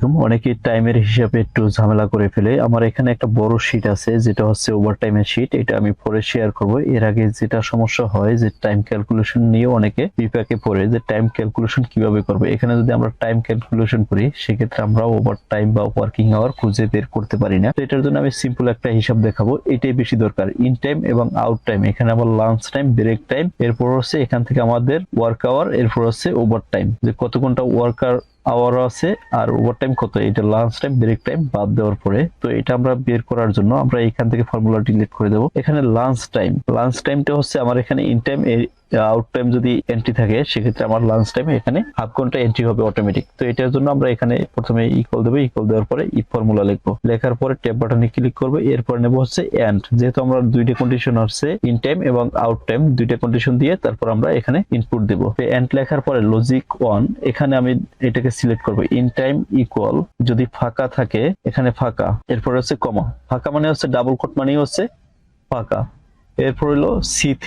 আলাইকুম। অনেকেই টাইমের হিসাবে একটু ঝামেলা করে ফেলে। আমার এখানে একটা বড় শীট আছে যেটা হচ্ছে ওভারটাইমের শীট। এটা আমি পরে শেয়ার করব। এর আগে যেটা সমস্যা হয় যে টাইম ক্যালকুলেশন নিয়ে অনেকে বিপাকে পড়ে যে টাইম ক্যালকুলেশন কিভাবে করবে। এখানে যদি আমরা টাইম ক্যালকুলেশন করি সেক্ষেত্রে আমরা ওভারটাইম বা ওয়ার্কিং আওয়ার খুঁজে বের করতে পারি না। তো এটার জন্য আমি সিম্পল একটা হিসাব দেখাবো। এটাই বেশি দরকার, ইন টাইম এবং আউট টাইম। এখানে আবার লাঞ্চ টাইম, ব্রেক টাইম, এরপর হচ্ছে এখান থেকে আমাদের ওয়ার্ক আওয়ার, এরপর হচ্ছে ওভারটাইম, যে কত ঘন্টা ওয়ার্কার আওয়ার আছে আর ওভারটাইম কত, এটা লাঞ্চ টাইম ব্রেক টাইম বাদ দেওয়ার পরে। তো এটা আমরা বের করার জন্য আমরা এখান থেকে ফর্মুলা ডিলিট করে দেব। এখানে লাঞ্চ টাইমটা হচ্ছে আমার এখানে ইন টাইম, আউট টাইম যদি এন্ট্রি থাকে সেক্ষেত্রে আমার লাঞ্চ টাইমে এখানে হাফ ঘন্টা এন্ট্রি হবে অটোমেটিক। তো এটার জন্য আমরা এখানে প্রথমে ইকুয়াল দেবো, ইকুয়াল দেওয়ার পরে ই ফর্মুলা লিখবো, লেখার পরে ট্যাব বাটনে ক্লিক করবো। এরপর নেব হচ্ছে এন্ড, যেহেতু আমরা দুইটা কন্ডিশন আছে ইন টাইম এবং আউট টাইম, দুইটা কন্ডিশন দিয়ে তারপর আমরা এখানে ইনপুট দেব। এন্ড লেখার পরে লজিক 1, এখানে আমি এটাকে সিলেক্ট করবো ইন টাইম ইকুয়াল, যদি ফাঁকা থাকে এখানে ফাঁকা, এরপর হচ্ছে কমা, ফাঁকা মানে হচ্ছে ডাবল কোট মানে হচ্ছে ফাঁকা, এরপর হলো C3,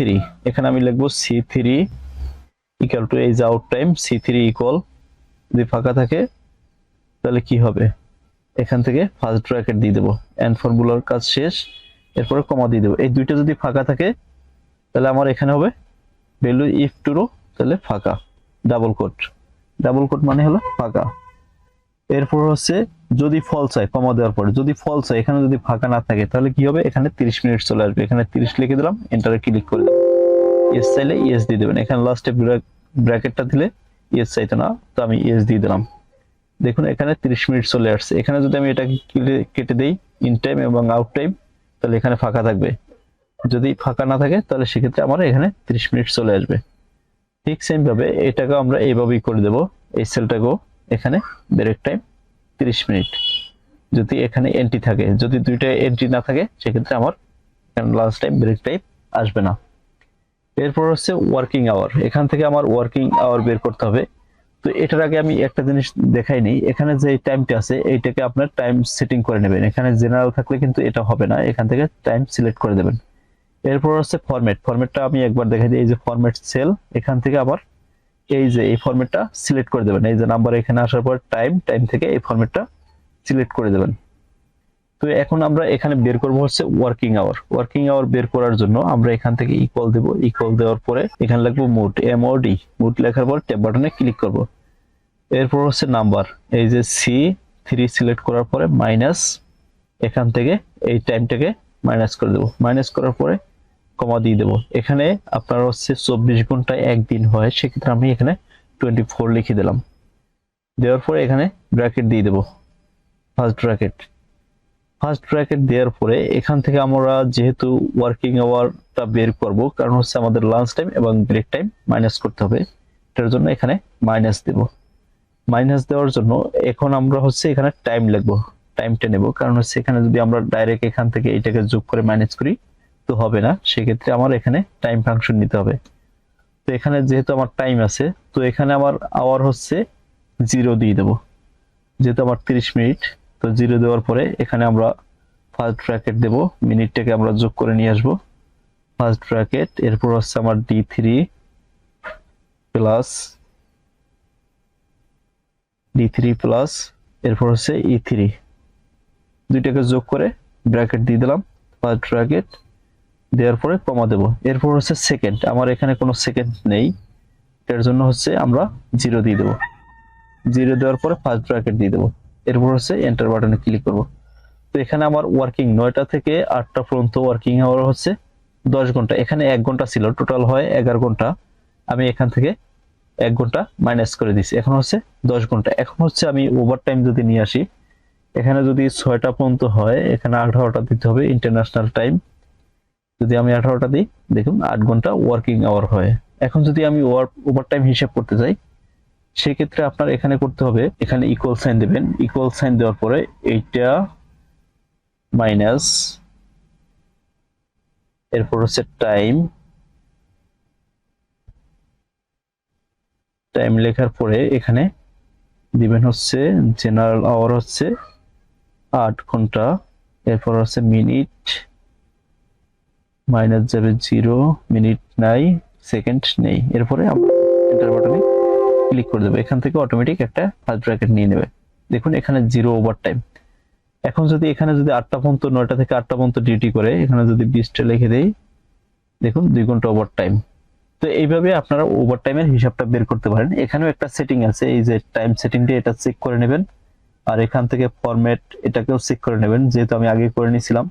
এখানে আমি লিখবো C3 ইকুয়াল টু এই যে আউট টাইম C3 ইকুয়াল, যদি ফাঁকা থাকে তাহলে কি হবে, এখান থেকে ফার্স্ট ব্র্যাকেট দিয়ে দেবো, এন্ড ফর্মুলার কাজ শেষ, এরপরে কমা দিয়ে দেবো। এই দুইটা যদি ফাঁকা থাকে তাহলে আমার এখানে হবে ভ্যালু ইফ ট্রু, তাহলে ফাঁকা, ডাবল কোট মানে হলো ফাঁকা। এরপর হচ্ছে যদি ফলস হয়, কমা দেওয়ার পরে যদি ফলস হয়, এখানে যদি ফাঁকা না থাকে তাহলে কি হবে, এখানে 30 মিনিট চলে আসবে। এখানে 30 লিখে দিলাম, এন্টারে ক্লিক করে দিলাম। ইয়েস চাইলে ইয়েস দিয়ে দেবেন। এখানে লাস্টে ব্র্যাকেটটা দিলে ইয়েস চাইতো না, তো আমি ইয়েস দিয়ে দিলাম। দেখুন এখানে 30 মিনিট চলে আসছে। এখানে যদি আমি এটাকে কেটে দেই ইন টাইম এবং আউট টাইম, তাহলে এখানে ফাঁকা থাকবে। যদি ফাঁকা না থাকে তাহলে সেক্ষেত্রে আমার এখানে 30 মিনিট চলে আসবে। ঠিক সেম ভাবে এটাকে আমরা এইভাবেই করে দেব। এই সেলটাকেও এখানে ব্রেক টাইম 30 মিনিট, যদি এখানে এন্ট্রি থাকে, যদি দুইটা এন্ট্রি না থাকে সেক্ষেত্রে আমার এখানে লাঞ্চ টাইম ব্রেক টাইম আসবে না। এরপর হচ্ছে ওয়ার্কিং আওয়ার, এখান থেকে আমার ওয়ার্কিং আওয়ার বের করতে হবে। তো এটার আগে আমি একটা জিনিস দেখাই নেই, এখানে যে টাইমটা আছে এইটাকে আপনার টাইম সেটিং করে নেবেন। এখানে জেনারেল থাকলে কিন্তু এটা হবে না, এখান থেকে টাইম সিলেক্ট করে দেবেন। এরপর হচ্ছে ফরম্যাটটা আমি একবার দেখাই দিই। এই যে ফরম্যাট সেল, এখান থেকে আবার এই যে এই ফরম্যাটটা সিলেক্ট করে দেবেন। এই যে নাম্বার এখানে আসার পর টাইম থেকে এই ফরম্যাটটা সিলেক্ট করে দেবেন। তো এখন আমরা এখানে বের করব হচ্ছে ওয়ার্কিং আওয়ার বের করার জন্য আমরা এখান থেকে ইকুয়াল দেব, ইকুয়াল দেওয়ার পরে এখানে লিখবো মোড, মোড লেখার পর ট্যাব বাটনে ক্লিক করব। এরপর হচ্ছে নাম্বার, এই যে C3 সিলেক্ট করার পরে মাইনাস, এখান থেকে এই টাইমটাকে মাইনাস করে দেব, মাইনাস করার পরে কমা দিয়ে দেবো। এখানে আপনার হচ্ছে 24 ঘন্টায় একদিন হয়, সেক্ষেত্রে আমি এখানে 24 লিখে দিলাম। দেওয়ার পরে এখানে ব্র্যাকেট দিয়ে দেবো, ফার্স্ট ব্র্যাকেট দেওয়ার পরে এখান থেকে আমরা যেহেতু ওয়ার্কিং আওয়ারটা বের করব, কারণ হচ্ছে আমাদের লাঞ্চ টাইম এবং ব্রেক টাইম মাইনাস করতে হবে, এটার জন্য এখানে মাইনাস দেব। মাইনাস দেওয়ার জন্য এখন আমরা হচ্ছে এখানে টাইম লিখবো, টাইমটা নেব, কারণ হচ্ছে এখানে যদি আমরা ডাইরেক্ট এখান থেকে এটাকে যোগ করে মাইনাস করি তো হবে না, সেক্ষেত্রে আমার এখানে টাইম ফাংশন নিতে হবে। তো এখানে যেহেতু আমার টাইম আছে, তো এখানে আমার আওয়ার হচ্ছে 0 দিয়ে দেব, যেহেতু আমার 30 মিনিট। তো 0 দেওয়ার পরে এখানে আমরা ফার্স্ট ব্র্যাকেট দেব, মিনিটটাকে আমরা যোগ করে নিয়ে আসবো, ফার্স্ট ব্র্যাকেট, এরপর হচ্ছে আমার D3 প্লাস এরপর হচ্ছে E3, দুইটাকে যোগ করে ব্র্যাকেট দিয়ে দিলাম, ফার্স্ট ব্র্যাকেট দেওয়ার পরে কমা দেব। এরপর হচ্ছে সেকেন্ড, আমার এখানে কোনো সেকেন্ড নেই, এর জন্য হচ্ছে আমরা 0 দিয়ে দেব, 0 দেওয়ার পরে ফার্স্ট ব্র্যাকেট দিয়ে দেব। এরপর হচ্ছে এন্টার বাটনে ক্লিক করব। তো এখানে আমার ওয়ার্কিং 9টা থেকে 8টা পর্যন্ত ওয়ার্কিং আওয়ার হচ্ছে 10 ঘন্টা। এখানে 1 ঘন্টা ছিল, টোটাল হয় 11 ঘন্টা। আমি এখান থেকে 1 ঘন্টা মাইনাস করে দিছি, এখন হচ্ছে 10 ঘন্টা। এখন হচ্ছে আমি ওভারটাইম যদি নিয়ে আসি, এখানে যদি 6টা পর্যন্ত হয়, এখানে 18টা দিতে হবে ইন্টারন্যাশনাল টাইম। যদি আমি 18টা দিই, দেখুন 8 ঘন্টা ওয়ার্কিং আওয়ার হয়। এখন যদি আমি ওভারটাইম হিসাব করতে চাই, সেক্ষেত্রে আপনার এখানে করতে হবে, এখানে ইকুয়াল সাইন দেবেন, ইকুয়াল সাইন দেওয়ার পরে এইটা মাইনাস, এরপর হচ্ছে টাইম লেখার পরে এখানে দিবেন হচ্ছে জেনারেল আওয়ার হচ্ছে 8 ঘন্টা, এরপর হচ্ছে মিনিট, মাইনাস যাবে 0, মিনিট নাই, সেকেন্ড নেই। এরপরে আমরা এন্টার বাটনে ক্লিক করে দেবো, এখান থেকে অটোমেটিক একটা ফার্স্ট ব্র্যাকেট নিয়ে নেবে। দেখুন এখানে 0 ওভারটাইম। এখন যদি এখানে যদি 8টা পর্যন্ত 9টা থেকে 8টা পর্যন্ত ডিউটি করে, এখানে যদি 20টা লিখে দেই, দেখুন 2 ঘন্টা ওভারটাইম। তো এইভাবে আপনারা ওভারটাইমের হিসাবটা বের করতে পারেন। এখানেও একটা সেটিং আছে, এই যে টাইম সেটিংটা, এটা চেক করে নেবেন। আর এখান থেকে ফরম্যাট এটাকেও চেক করে নেবেন, যেহেতু আমি আগে করে নিয়েছিলাম।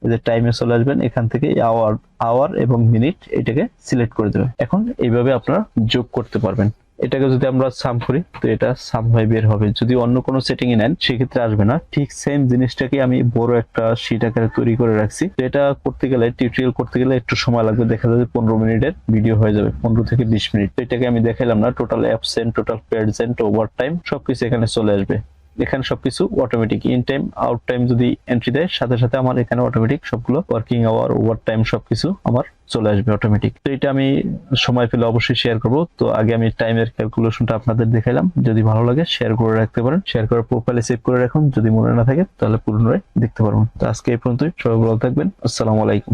এই যে টাইমে চলে আসবেন, এখান থেকে আওয়ার আওয়ার এবং মিনিট এটাকে সিলেক্ট করে দেবেন। এখন এইভাবে আপনারা যোগ করতে পারবেন। এটাকে যদি আমরা সাম করি, তো এটা সাম হয়ে বের হবে। যদি অন্য কোনো সেটিং এ নেন সেক্ষেত্রে আসবে না। ঠিক সেম জিনিসটাকে আমি বড় একটা শীট আকারে তৈরি করে রাখছি। তো এটা করতে গেলে, টিউটোরিয়াল করতে গেলে একটু সময় লাগবে। দেখা যাবে 15 মিনিটের ভিডিও হয়ে যাবে, 15 থেকে 20 মিনিট। তো এটাকে আমি দেখাইলাম না। Total absent, total present, overtime সবকিছু এখানে চলে আসবে। এখানে সবকিছু automatic. In time, out time যদি এন্ট্রি দেয়, সাথে সাথে আমার এখানে অটোমেটিক সবগুলো ওয়ার্কিং আওয়ার, ওভার টাইম সবকিছু আমার চলে আসবে অটোমেটিক। তো এটা আমি সময় পেলে অবশ্যই শেয়ার করব। তো আগে আমি টাইমের ক্যালকুলেশনটা আপনাদের দেখাইলাম। যদি ভালো লাগে শেয়ার করে রাখতে পারেন, শেয়ার করে প্রোফাইলে সেভ করে রাখুন। যদি মনে না থাকে তাহলে পুনরায় দেখতে পারবেন। তো আজকে এই পর্যন্তই। সবাই ভালো থাকবেন। আসসালামু আলাইকুম।